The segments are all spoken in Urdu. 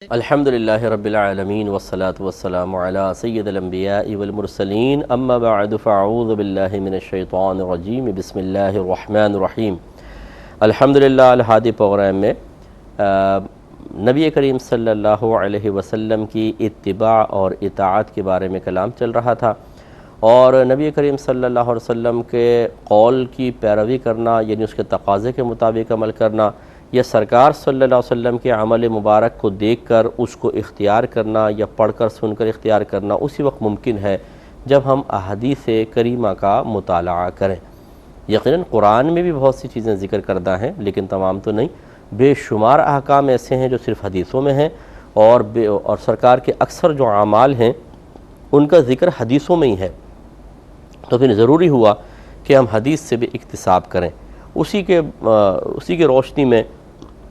الحمدللہ رب العالمین والصلاة والسلام علی سید الانبیاء والمرسلین اما بعد فاعوذ باللہ من الشیطان الرجیم بسم اللہ الرحمن الرحیم۔ الحمدللہ الہادی پروگرام میں نبی کریم صلی اللہ علیہ وسلم کی اتباع اور اطاعت کے بارے میں کلام چل رہا تھا، اور نبی کریم صلی اللہ علیہ وسلم کے قول کی پیروی کرنا یعنی اس کے تقاضے کے مطابق عمل کرنا، یا سرکار صلی اللہ علیہ وسلم کے عمل مبارک کو دیکھ کر اس کو اختیار کرنا یا پڑھ کر سن کر اختیار کرنا اسی وقت ممکن ہے جب ہم احادیث کریمہ کا مطالعہ کریں۔ یقیناً قرآن میں بھی بہت سی چیزیں ذکر کردہ ہیں، لیکن تمام تو نہیں، بے شمار احکام ایسے ہیں جو صرف حدیثوں میں ہیں، اور سرکار کے اکثر جو اعمال ہیں ان کا ذکر حدیثوں میں ہی ہے، تو پھر ضروری ہوا کہ ہم حدیث سے بھی اکتساب کریں۔ اسی کی روشنی میں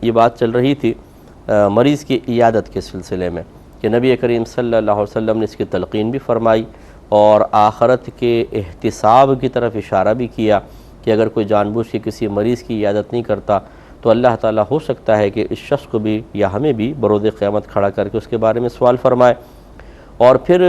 یہ بات چل رہی تھی مریض کی عیادت کے سلسلے میں کہ نبی کریم صلی اللہ علیہ وسلم نے اس کی تلقین بھی فرمائی اور آخرت کے احتساب کی طرف اشارہ بھی کیا کہ اگر کوئی جان بوجھ کے کسی مریض کی عیادت نہیں کرتا تو اللہ تعالیٰ ہو سکتا ہے کہ اس شخص کو بھی یا ہمیں بھی بروز قیامت کھڑا کر کے اس کے بارے میں سوال فرمائے۔ اور پھر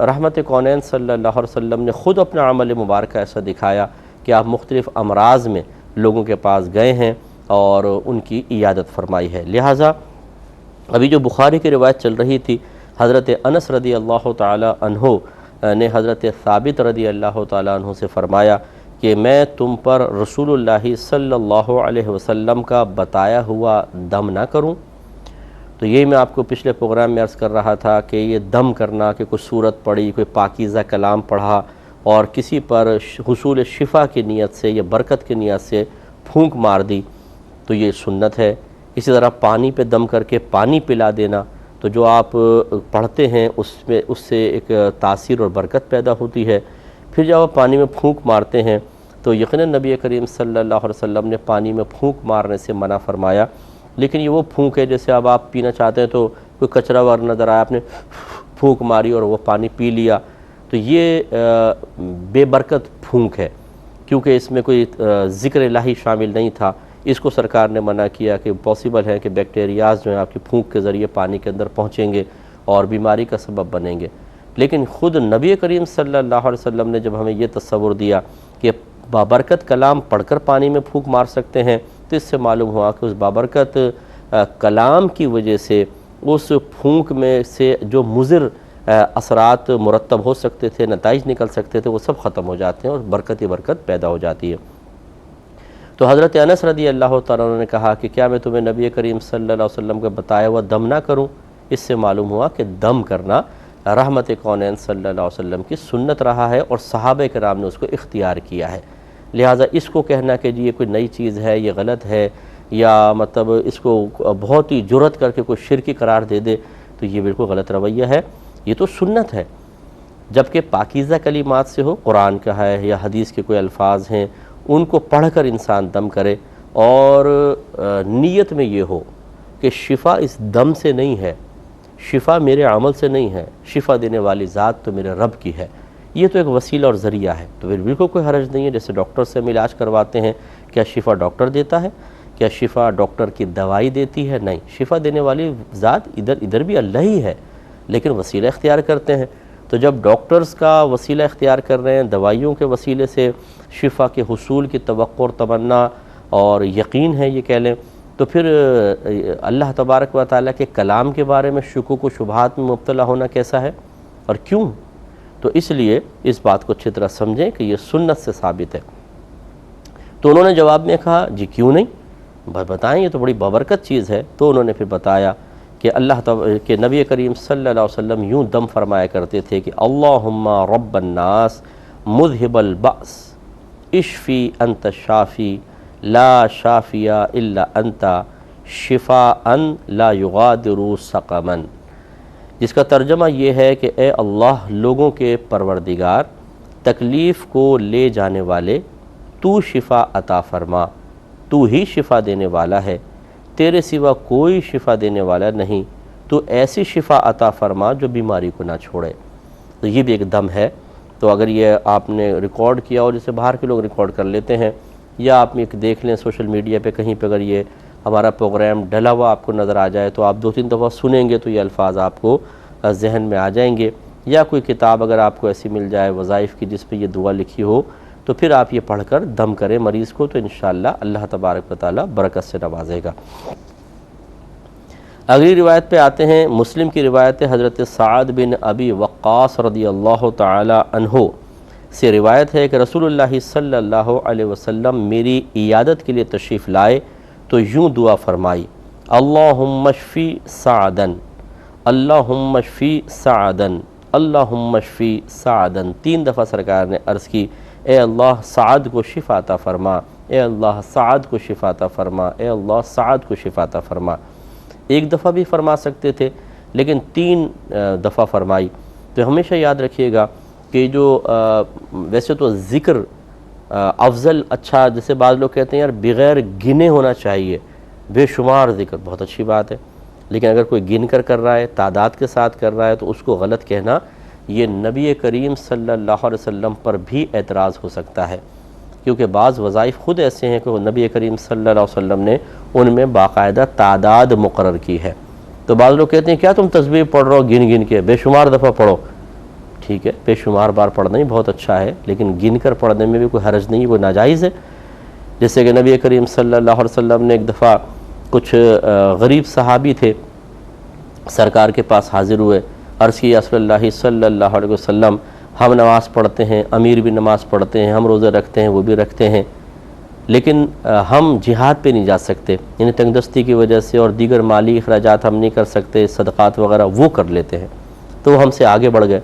رحمت کونین صلی اللہ علیہ وسلم نے خود اپنا عمل مبارکہ ایسا دکھایا کہ آپ مختلف امراض میں لوگوں کے پاس گئے ہیں اور ان کی عیادت فرمائی ہے۔ لہٰذا ابھی جو بخاری کی روایت چل رہی تھی، حضرت انس رضی اللہ تعالی عنہ نے حضرت ثابت رضی اللہ تعالی عنہ سے فرمایا کہ میں تم پر رسول اللہ صلی اللہ علیہ وسلم کا بتایا ہوا دم نہ کروں۔ تو یہ میں آپ کو پچھلے پروگرام میں عرض کر رہا تھا کہ یہ دم کرنا کہ کوئی سورت پڑھی، کوئی پاکیزہ کلام پڑھا اور کسی پر حصول شفا کی نیت سے یا برکت کی نیت سے پھونک مار دی تو یہ سنت ہے۔ اسی طرح پانی پہ دم کر کے پانی پلا دینا، تو جو آپ پڑھتے ہیں اس سے ایک تاثیر اور برکت پیدا ہوتی ہے۔ پھر جب آپ پانی میں پھونک مارتے ہیں تو یقیناً نبی کریم صلی اللہ علیہ وسلم نے پانی میں پھونک مارنے سے منع فرمایا، لیکن یہ وہ پھونک ہے جیسے اب آپ پینا چاہتے ہیں تو کوئی کچرا وغیرہ نظر آیا، آپ نے پھونک ماری اور وہ پانی پی لیا، تو یہ بے برکت پھونک ہے، کیونکہ اس میں کوئی ذکر الہی شامل نہیں تھا۔ اس کو سرکار نے منع کیا کہ پاسبل ہے کہ بیکٹیریاز جو ہیں آپ کی پھونک کے ذریعے پانی کے اندر پہنچیں گے اور بیماری کا سبب بنیں گے۔ لیکن خود نبی کریم صلی اللہ علیہ وسلم نے جب ہمیں یہ تصور دیا کہ بابرکت کلام پڑھ کر پانی میں پھونک مار سکتے ہیں، تو اس سے معلوم ہوا کہ اس بابرکت کلام کی وجہ سے اس پھونک میں سے جو مضر اثرات مرتب ہو سکتے تھے، نتائج نکل سکتے تھے، وہ سب ختم ہو جاتے ہیں اور برکت ہی برکت پیدا ہو جاتی ہے۔ تو حضرت انس رضی اللہ تعالیٰ عنہ نے کہا کہ کیا میں تمہیں نبی کریم صلی اللہ علیہ وسلم کا بتایا ہوا دم نہ کروں؟ اس سے معلوم ہوا کہ دم کرنا رحمت کونین صلی اللہ علیہ وسلم کی سنت رہا ہے اور صحابہ کرام نے اس کو اختیار کیا ہے۔ لہٰذا اس کو کہنا کہ جی یہ کوئی نئی چیز ہے، یہ غلط ہے، یا مطلب اس کو بہت ہی جرأت کر کے کوئی شرکی قرار دے دے، تو یہ بالکل غلط رویہ ہے۔ یہ تو سنت ہے، جبکہ پاکیزہ کلمات سے ہو، قرآن کا ہے یا حدیث کے کوئی الفاظ ہیں، ان کو پڑھ کر انسان دم کرے اور نیت میں یہ ہو کہ شفا اس دم سے نہیں ہے، شفا میرے عمل سے نہیں ہے، شفا دینے والی ذات تو میرے رب کی ہے، یہ تو ایک وسیلہ اور ذریعہ ہے، تو پھر بالکل کوئی حرج نہیں ہے۔ جیسے ڈاکٹر سے ہم علاج کرواتے ہیں، کیا شفا ڈاکٹر دیتا ہے؟ کیا شفا ڈاکٹر کی دوائی دیتی ہے؟ نہیں، شفا دینے والی ذات ادھر بھی اللہ ہی ہے، لیکن وسیلہ اختیار کرتے ہیں۔ تو جب ڈاکٹرز کا وسیلہ اختیار کر رہے ہیں، دوائیوں کے وسیلے سے شفا کے حصول کی توقع اور تمنا اور یقین ہے یہ کہہ لیں، تو پھر اللہ تبارک و تعالیٰ کے کلام کے بارے میں شکوک و شبہات میں مبتلا ہونا کیسا ہے اور کیوں؟ تو اس لیے اس بات کو اچھی طرح سمجھیں کہ یہ سنت سے ثابت ہے۔ تو انہوں نے جواب میں کہا جی کیوں نہیں، بتائیں، یہ تو بڑی بابرکت چیز ہے۔ تو انہوں نے پھر بتایا کہ نبی کریم صلی اللہ علیہ وسلم یوں دم فرمایا کرتے تھے کہ اللہم رب الناس مذہب البأس اشفی انت الشافی لا شافی الا انت شفاء لا یغادر سقما، جس کا ترجمہ یہ ہے کہ اے اللہ لوگوں کے پروردگار، تکلیف کو لے جانے والے، تو شفا عطا فرما، تو ہی شفا دینے والا ہے، تیرے سوا کوئی شفا دینے والا نہیں، تو ایسی شفا عطا فرما جو بیماری کو نہ چھوڑے۔ تو یہ بھی ایک دم ہے۔ تو اگر یہ آپ نے ریکارڈ کیا اور جسے باہر کے لوگ ریکارڈ کر لیتے ہیں، یا آپ ایک دیکھ لیں سوشل میڈیا پہ کہیں پہ اگر یہ ہمارا پروگرام ڈلا ہوا آپ کو نظر آ جائے تو آپ 2-3 دفعہ سنیں گے تو یہ الفاظ آپ کو ذہن میں آ جائیں گے، یا کوئی کتاب اگر آپ کو ایسی مل جائے وظائف کی جس پہ یہ دعا لکھی ہو تو پھر آپ یہ پڑھ کر دم کریں مریض کو، تو انشاءاللہ اللہ تبارک و تعالی برکت سے نوازے گا۔ اگلی روایت پہ آتے ہیں۔ مسلم کی روایت ہے، حضرت سعد بن ابی وقاص رضی اللہ تعالی عنہ سے روایت ہے کہ رسول اللہ صلی اللہ علیہ وسلم میری عیادت کے لیے تشریف لائے تو یوں دعا فرمائی، اللہم اشفی سعدن، اللہم اشفی سعدن، اللہم اشفی سعدن۔ 3 دفعہ سرکار نے عرض کی، اے اللہ سعد کو شفا عطا فرما، اے اللہ سعد کو شفا عطا فرما، اے اللہ سعد کو شفا عطا فرما۔ 1 دفعہ بھی فرما سکتے تھے لیکن 3 دفعہ فرمائی۔ تو ہمیشہ یاد رکھیے گا کہ جو ویسے تو ذکر افضل اچھا، جیسے بعض لوگ کہتے ہیں یار بغیر گنے ہونا چاہیے، بے شمار ذکر بہت اچھی بات ہے، لیکن اگر کوئی گن کر رہا ہے، تعداد کے ساتھ کر رہا ہے تو اس کو غلط کہنا یہ نبی کریم صلی اللہ علیہ وسلم پر بھی اعتراض ہو سکتا ہے، کیونکہ بعض وظائف خود ایسے ہیں کہ نبی کریم صلی اللہ علیہ وسلم نے ان میں باقاعدہ تعداد مقرر کی ہے۔ تو بعض لوگ کہتے ہیں کیا تم تسبیح پڑھ رہے ہو گن کے، بے شمار دفعہ پڑھو۔ ٹھیک ہے، بے شمار بار پڑھنا ہی بہت اچھا ہے، لیکن گن کر پڑھنے میں بھی کوئی حرج نہیں، کوئی ناجائز ہے۔ جیسے کہ نبی کریم صلی اللہ علیہ وسلم نے ایک دفعہ کچھ غریب صحابی تھے سرکار کے پاس حاضر ہوئے، عرض کی یا رسول اللہ صلی اللہ علیہ وسلم ہم نماز پڑھتے ہیں، امیر بھی نماز پڑھتے ہیں، ہم روزے رکھتے ہیں، وہ بھی رکھتے ہیں، لیکن ہم جہاد پہ نہیں جا سکتے، یعنی تنگ دستی کی وجہ سے اور دیگر مالی اخراجات ہم نہیں کر سکتے، صدقات وغیرہ وہ کر لیتے ہیں۔ تو وہ ہم سے آگے بڑھ گئے،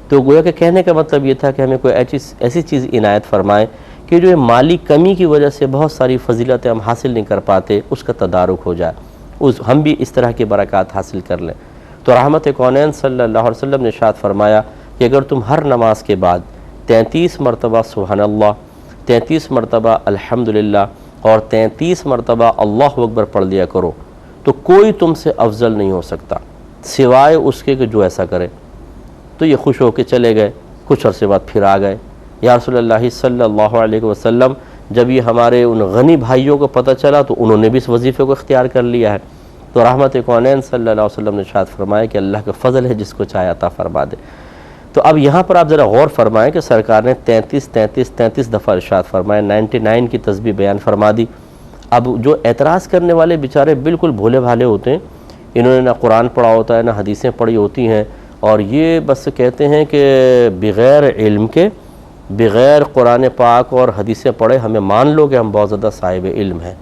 تو گویا کہ کہنے کا مطلب یہ تھا کہ ہمیں کوئی ایسی چیز عنایت فرمائے کہ جو مالی کمی کی وجہ سے بہت ساری فضیلتیں ہم حاصل نہیں کر پاتے، اس کا تدارک ہو جائے، ہم بھی اس طرح کی برکات حاصل کر لیں۔ تو رحمت کونین صلی اللہ علیہ وسلم نے ارشاد فرمایا کہ اگر تم ہر نماز کے بعد 33 مرتبہ سبحان اللہ، 33 مرتبہ الحمدللہ اور 33 مرتبہ اللہ اکبر پڑھ لیا کرو تو کوئی تم سے افضل نہیں ہو سکتا سوائے اس کے کہ جو ایسا کرے۔ تو یہ خوش ہو کے چلے گئے، کچھ عرصے بعد پھر آ گئے، یا رسول اللہ صلی اللہ علیہ وسلم جب یہ ہمارے ان غنی بھائیوں کو پتہ چلا تو انہوں نے بھی اس وظیفے کو اختیار کر لیا ہے۔ تو رحمت کونین صلی اللہ علیہ وسلم نے ارشاد فرمایا کہ اللہ کا فضل ہے جس کو چاہے عطا فرما دے۔ تو اب یہاں پر آپ ذرا غور فرمائیں کہ سرکار نے 33 دفعہ ارشاد فرمایا، 99 کی تسبیح بیان فرما دی۔ اب جو اعتراض کرنے والے بیچارے بالکل بھولے بھالے ہوتے ہیں، انہوں نے نہ قرآن پڑھا ہوتا ہے نہ حدیثیں پڑھی ہوتی ہیں، اور یہ بس کہتے ہیں کہ بغیر علم کے، بغیر قرآن پاک اور حدیثیں پڑھے ہمیں مان لو کہ ہم بہت زیادہ صاحب علم ہیں،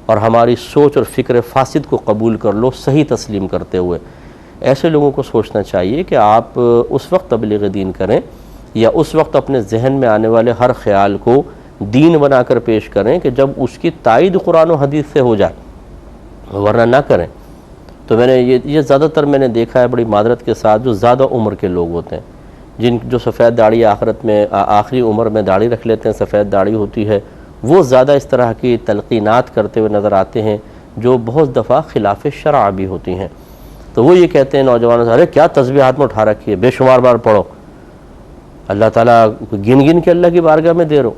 اور ہماری سوچ اور فکر فاسد کو قبول کر لو صحیح تسلیم کرتے ہوئے۔ ایسے لوگوں کو سوچنا چاہیے کہ آپ اس وقت تبلیغ دین کریں یا اس وقت اپنے ذہن میں آنے والے ہر خیال کو دین بنا کر پیش کریں کہ جب اس کی تائید قرآن و حدیث سے ہو جائے، ورنہ نہ کریں۔ تو میں نے یہ زیادہ تر میں نے دیکھا ہے بڑی معذرت کے ساتھ، جو زیادہ عمر کے لوگ ہوتے ہیں، جو سفید داڑھی آخرت میں آخری عمر میں داڑھی رکھ لیتے ہیں، سفید داڑھی ہوتی ہے، وہ زیادہ اس طرح کی تلقینات کرتے ہوئے نظر آتے ہیں جو بہت دفعہ خلاف شرع بھی ہوتی ہیں۔ تو وہ یہ کہتے ہیں نوجوانوں سے، ارے کیا تسبیح ہاتھ میں اٹھا رکھی ہے، بے شمار بار پڑھو، اللہ تعالیٰ گن کے اللہ کی بارگاہ میں دے رہو۔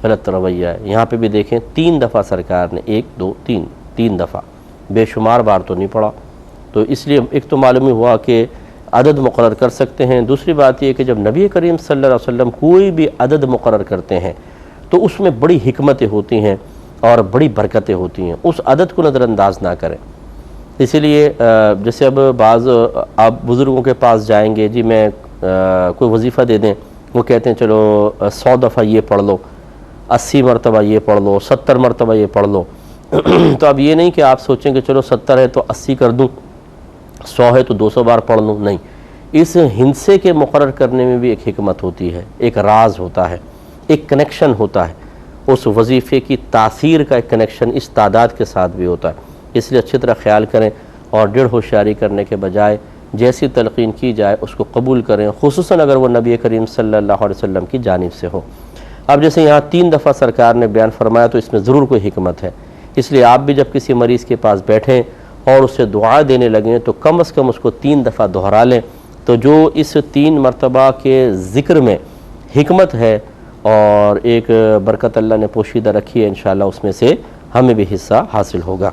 غلط رویہ ہے۔ یہاں پہ بھی دیکھیں 3 دفعہ سرکار نے 1 2 3 دفعہ، بے شمار بار تو نہیں پڑھا۔ تو اس لیے ایک تو معلوم ہوا کہ عدد مقرر کر سکتے ہیں، دوسری بات یہ کہ جب نبی کریم صلی اللہ علیہ وسلم کوئی بھی عدد مقرر کرتے ہیں تو اس میں بڑی حکمتیں ہوتی ہیں اور بڑی برکتیں ہوتی ہیں، اس عدد کو نظر انداز نہ کریں۔ اسی لیے جیسے اب بعض آپ بزرگوں کے پاس جائیں گے، جی میں کوئی وظیفہ دے دیں، وہ کہتے ہیں چلو 100 دفعہ یہ پڑھ لو، 80 مرتبہ یہ پڑھ لو، 70 مرتبہ یہ پڑھ لو۔ تو اب یہ نہیں کہ آپ سوچیں کہ چلو 70 ہے تو 80 کر دوں، 100 ہے تو 200 بار پڑھ لوں، نہیں۔ اس ہندسے کے مقرر کرنے میں بھی ایک حکمت ہوتی ہے، ایک راز ہوتا ہے، ایک کنیکشن ہوتا ہے، اس وظیفے کی تاثیر کا ایک کنیکشن اس تعداد کے ساتھ بھی ہوتا ہے۔ اس لیے اچھی طرح خیال کریں اور ڈیڑھ ہوشیاری کرنے کے بجائے جیسی تلقین کی جائے اس کو قبول کریں، خصوصاً اگر وہ نبی کریم صلی اللہ علیہ وسلم کی جانب سے ہو۔ اب جیسے یہاں 3 دفعہ سرکار نے بیان فرمایا تو اس میں ضرور کوئی حکمت ہے، اس لیے آپ بھی جب کسی مریض کے پاس بیٹھیں اور اسے دعا دینے لگیں تو کم از کم اس کو 3 دفعہ دہرا لیں، تو جو اس 3 مرتبہ کے ذکر میں حکمت ہے اور ایک برکت اللہ نے پوشیدہ رکھی ہے، انشاءاللہ اس میں سے ہمیں بھی حصہ حاصل ہوگا۔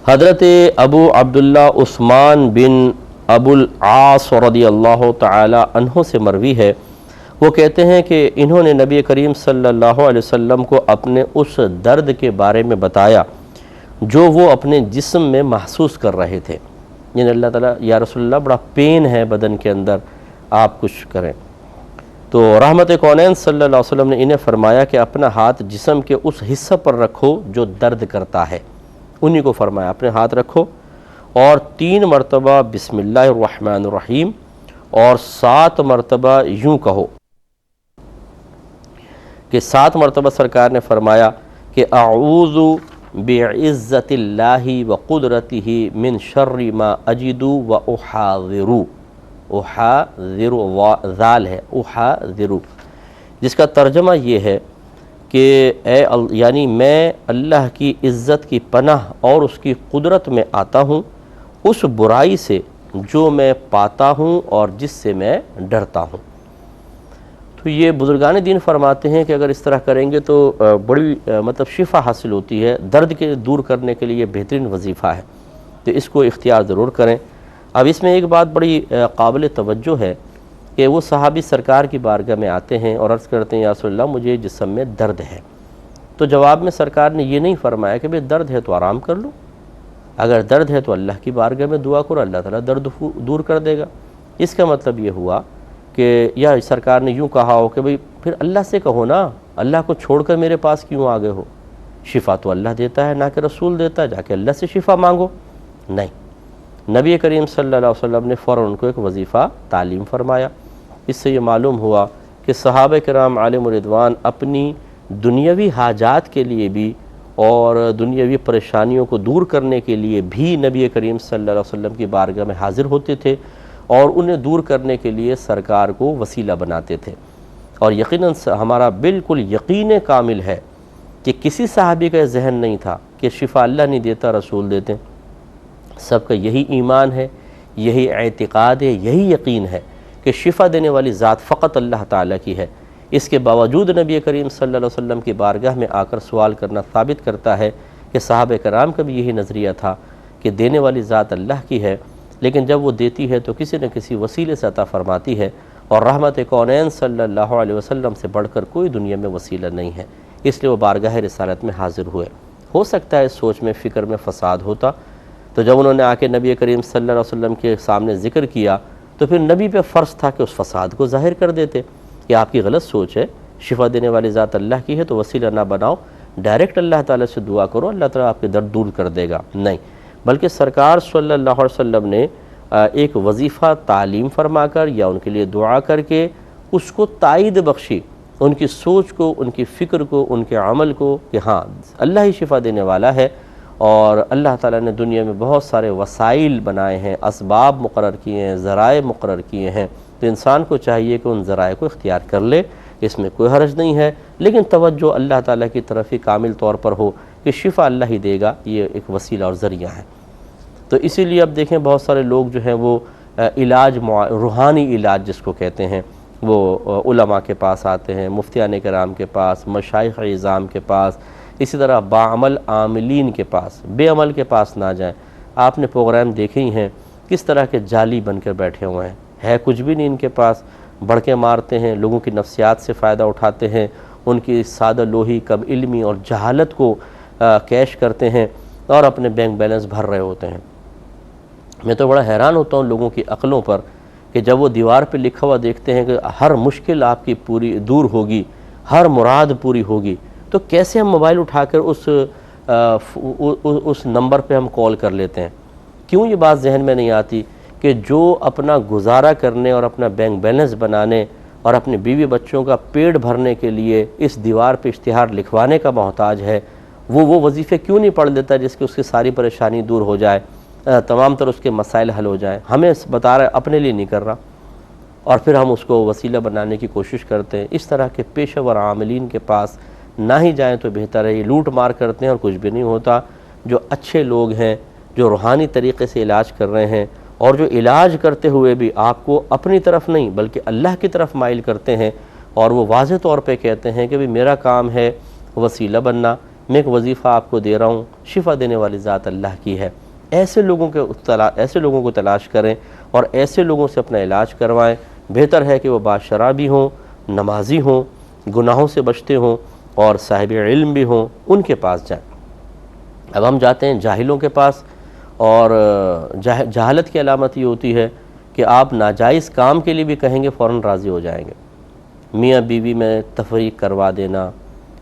حضرت ابو عبداللہ عثمان بن ابو العاص رضی اللہ تعالی عنہ سے مروی ہے، وہ کہتے ہیں کہ انہوں نے نبی کریم صلی اللہ علیہ وسلم کو اپنے اس درد کے بارے میں بتایا جو وہ اپنے جسم میں محسوس کر رہے تھے، یعنی اللہ تعالیٰ یا رسول اللہ بڑا پین ہے بدن کے اندر، آپ کچھ کریں۔ تو رحمت کونین صلی اللہ علیہ وسلم نے انہیں فرمایا کہ اپنا ہاتھ جسم کے اس حصہ پر رکھو جو درد کرتا ہے، انہی کو فرمایا اپنے ہاتھ رکھو اور 3 مرتبہ بسم اللہ الرحمن الرحیم اور 7 مرتبہ یوں کہو کہ 7 مرتبہ سرکار نے فرمایا کہ اعوذ بعزت اللہ وقدرتہ من شر ما اجد واحاذر، احاذر ذال ہے احاذر، جس کا ترجمہ یہ ہے کہ یعنی میں اللہ کی عزت کی پناہ اور اس کی قدرت میں آتا ہوں اس برائی سے جو میں پاتا ہوں اور جس سے میں ڈرتا ہوں۔ تو یہ بزرگان دین فرماتے ہیں کہ اگر اس طرح کریں گے تو بڑی مطلب شفا حاصل ہوتی ہے، درد کے دور کرنے کے لیے بہترین وظیفہ ہے، تو اس کو اختیار ضرور کریں۔ اب اس میں ایک بات بڑی قابل توجہ ہے کہ وہ صحابی سرکار کی بارگاہ میں آتے ہیں اور عرض کرتے ہیں یا رسول اللہ مجھے جسم میں درد ہے، تو جواب میں سرکار نے یہ نہیں فرمایا کہ بھئی درد ہے تو آرام کر لو، اگر درد ہے تو اللہ کی بارگاہ میں دعا کرو، اللہ تعالیٰ درد دور کر دے گا۔ اس کا مطلب یہ ہوا کہ یا سرکار نے یوں کہا ہو کہ بھئی پھر اللہ سے کہو نا، اللہ کو چھوڑ کر میرے پاس کیوں آگے ہو، شفا تو اللہ دیتا ہے نہ کہ رسول دیتا ہے، جا کے اللہ سے شفا مانگو۔ نہیں، نبی کریم صلی اللہ علیہ وسلم نے فوراً ان کو ایک وظیفہ تعلیم فرمایا۔ اس سے یہ معلوم ہوا کہ صحابہ کرام علیہم رضوان اپنی دنیاوی حاجات کے لیے بھی اور دنیاوی پریشانیوں کو دور کرنے کے لیے بھی نبی کریم صلی اللہ علیہ وسلم کی بارگاہ میں حاضر ہوتے تھے اور انہیں دور کرنے کے لیے سرکار کو وسیلہ بناتے تھے۔ اور یقیناً ہمارا بالکل یقین کامل ہے کہ کسی صحابی کا یہ ذہن نہیں تھا کہ شفا اللہ نہیں دیتا رسول دیتے ہیں، سب کا یہی ایمان ہے، یہی اعتقاد ہے، یہی یقین ہے کہ شفا دینے والی ذات فقط اللہ تعالیٰ کی ہے۔ اس کے باوجود نبی کریم صلی اللہ علیہ وسلم کی بارگاہ میں آ کر سوال کرنا ثابت کرتا ہے کہ صحابہ کرام کا بھی یہی نظریہ تھا کہ دینے والی ذات اللہ کی ہے، لیکن جب وہ دیتی ہے تو کسی نہ کسی وسیلے سے عطا فرماتی ہے، اور رحمت کونین صلی اللہ علیہ وسلم سے بڑھ کر کوئی دنیا میں وسیلہ نہیں ہے، اس لیے وہ بارگاہ رسالت میں حاضر ہوئے۔ ہو سکتا ہے سوچ میں فکر میں فساد ہوتا، تو جب انہوں نے آ کے نبی کریم صلی اللہ علیہ وسلم کے سامنے ذکر کیا تو پھر نبی پہ فرض تھا کہ اس فساد کو ظاہر کر دیتے کہ آپ کی غلط سوچ ہے، شفا دینے والی ذات اللہ کی ہے تو وسیلہ نہ بناؤ، ڈائریکٹ اللہ تعالیٰ سے دعا کرو، اللہ تعالیٰ آپ کے درد دور کر دے گا۔ نہیں، بلکہ سرکار صلی اللہ علیہ وسلم نے ایک وظیفہ تعلیم فرما کر یا ان کے لیے دعا کر کے اس کو تائید بخشی، ان کی سوچ کو، ان کی فکر کو، ان کے عمل کو، کہ ہاں اللہ ہی شفا دینے والا ہے، اور اللہ تعالیٰ نے دنیا میں بہت سارے وسائل بنائے ہیں، اسباب مقرر کیے ہیں، ذرائع مقرر کیے ہیں، تو انسان کو چاہیے کہ ان ذرائع کو اختیار کر لے، اس میں کوئی حرج نہیں ہے، لیکن توجہ اللہ تعالیٰ کی طرف ہی کامل طور پر ہو کہ شفا اللہ ہی دے گا، یہ ایک وسیلہ اور ذریعہ ہے۔ تو اسی لیے اب دیکھیں بہت سارے لوگ جو ہیں وہ علاج روحانی علاج جس کو کہتے ہیں، وہ علماء کے پاس آتے ہیں، مفتیان کرام کے پاس، مشائخ اعظام کے پاس، اسی طرح باعمل عاملین کے پاس، بے عمل کے پاس نہ جائیں۔ آپ نے پروگرام دیکھے ہی ہیں کس طرح کے جالی بن کر بیٹھے ہوئے ہیں، ہے کچھ بھی نہیں ان کے پاس، بڑکے مارتے ہیں، لوگوں کی نفسیات سے فائدہ اٹھاتے ہیں، ان کی سادہ لوہی کم علمی اور جہالت کو کیش کرتے ہیں اور اپنے بینک بیلنس بھر رہے ہوتے ہیں۔ میں تو بڑا حیران ہوتا ہوں لوگوں کی عقلوں پر کہ جب وہ دیوار پہ لکھا ہوا دیکھتے ہیں کہ ہر مشکل آپ کی پوری دور ہوگی، ہر مراد پوری ہوگی، تو کیسے ہم موبائل اٹھا کر اس نمبر پہ ہم کال کر لیتے ہیں؟ کیوں یہ بات ذہن میں نہیں آتی کہ جو اپنا گزارا کرنے اور اپنا بینک بیلنس بنانے اور اپنے بیوی بچوں کا پیٹ بھرنے کے لیے اس دیوار پہ اشتہار لکھوانے کا محتاج ہے، وہ وظیفے کیوں نہیں پڑھ لیتا جس کی اس کی ساری پریشانی دور ہو جائے، تمام تر اس کے مسائل حل ہو جائیں؟ ہمیں بتا رہا ہے، اپنے لیے نہیں کر رہا، اور پھر ہم اس کو وسیلہ بنانے کی کوشش کرتے ہیں۔ اس طرح کے پیشہ ور عاملین کے پاس نہ ہی جائیں تو بہتر ہے، یہ لوٹ مار کرتے ہیں اور کچھ بھی نہیں ہوتا۔ جو اچھے لوگ ہیں، جو روحانی طریقے سے علاج کر رہے ہیں، اور جو علاج کرتے ہوئے بھی آپ کو اپنی طرف نہیں بلکہ اللہ کی طرف مائل کرتے ہیں، اور وہ واضح طور پہ کہتے ہیں کہ بھی میرا کام ہے وسیلہ بننا، میں ایک وظیفہ آپ کو دے رہا ہوں، شفا دینے والی ذات اللہ کی ہے۔ ایسے لوگوں کو تلاش کریں اور ایسے لوگوں سے اپنا علاج کروائیں۔ بہتر ہے کہ وہ باشرابی ہوں، نمازی ہوں، گناہوں سے بچتے ہوں اور صاحب علم بھی ہوں، ان کے پاس جائیں۔ اب ہم جاتے ہیں جاہلوں کے پاس، اور جہالت کی علامت یہ ہوتی ہے کہ آپ ناجائز کام کے لیے بھی کہیں گے فوراً راضی ہو جائیں گے۔ میاں بیوی میں تفریق کروا دینا،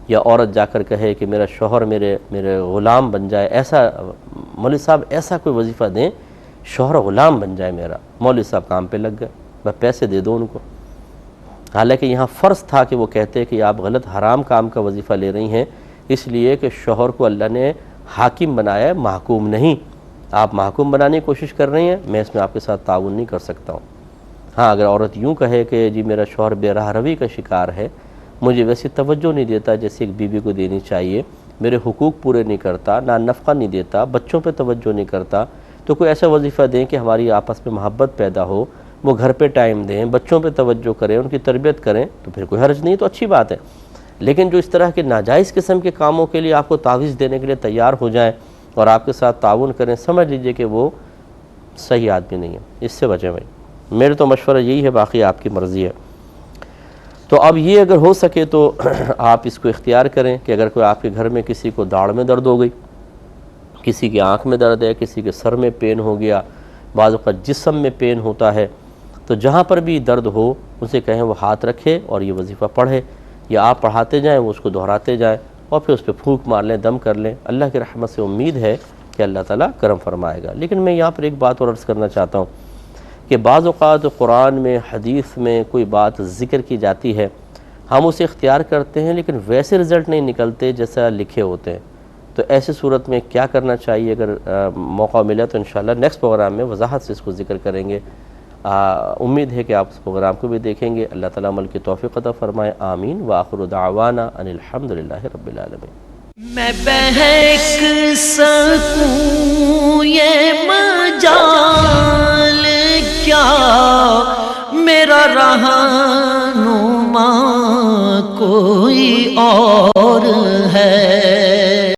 یا عورت جا کر کہے کہ میرا شوہر میرے غلام بن جائے، ایسا مولوی صاحب ایسا کوئی وظیفہ دیں شوہر غلام بن جائے میرا، مولوی صاحب کام پہ لگ گئے، بس پیسے دے دو ان کو۔ حالانکہ یہاں فرض تھا کہ وہ کہتے کہ آپ غلط حرام کام کا وظیفہ لے رہی ہیں، اس لیے کہ شوہر کو اللہ نے حاکم بنایا ہے، محکوم نہیں۔ آپ محکوم بنانے کی کوشش کر رہی ہیں، میں اس میں آپ کے ساتھ تعاون نہیں کر سکتا ہوں۔ ہاں اگر عورت یوں کہے کہ جی میرا شوہر بے راہ روی کا شکار ہے، مجھے ویسی توجہ نہیں دیتا جیسے ایک بیوی کو دینی چاہیے، میرے حقوق پورے نہیں کرتا، نہ نفقہ نہیں دیتا، بچوں پہ توجہ نہیں کرتا، تو کوئی ایسا وظیفہ دیں کہ ہماری آپس میں محبت پیدا ہو، وہ گھر پہ ٹائم دیں، بچوں پہ توجہ کریں، ان کی تربیت کریں، تو پھر کوئی حرج نہیں، تو اچھی بات ہے۔ لیکن جو اس طرح کے ناجائز قسم کے کاموں کے لیے آپ کو تعویذ دینے کے لیے تیار ہو جائیں اور آپ کے ساتھ تعاون کریں، سمجھ لیجئے کہ وہ صحیح آدمی نہیں ہے، اس سے بچیں بھائی۔ میرے تو مشورہ یہی ہے، باقی آپ کی مرضی ہے۔ تو اب یہ اگر ہو سکے تو آپ اس کو اختیار کریں کہ اگر کوئی آپ کے گھر میں کسی کو داڑھ میں درد ہو گئی، کسی کی آنکھ میں درد ہے، کسی کے سر میں پین ہو گیا، بعض اوقات جسم میں پین ہوتا ہے، تو جہاں پر بھی درد ہو اسے کہیں وہ ہاتھ رکھے اور یہ وظیفہ پڑھے، یا آپ پڑھاتے جائیں وہ اس کو دہراتے جائیں، اور پھر اس پہ پھونک مار لیں، دم کر لیں۔ اللہ کی رحمت سے امید ہے کہ اللہ تعالیٰ کرم فرمائے گا۔ لیکن میں یہاں پر ایک بات اور عرض کرنا چاہتا ہوں کہ بعض اوقات قرآن میں، حدیث میں کوئی بات ذکر کی جاتی ہے، ہم اسے اختیار کرتے ہیں لیکن ویسے رزلٹ نہیں نکلتے جیسا لکھے ہوتے ہیں، تو ایسی صورت میں کیا کرنا چاہیے؟ اگر موقع ملا تو انشاءاللہ نیکسٹ پروگرام میں وضاحت سے اس کو ذکر کریں گے۔ امید ہے کہ آپ اس پروگرام کو بھی دیکھیں گے۔ اللہ تعالیٰ عمل کی توفیق عطا فرمائے، آمین۔ وآخر دعوانا ان الحمدللہ رب العالمین۔ میں بہک سکوں یہ مجال کیا، میرا رہنما کوئی اور ہے۔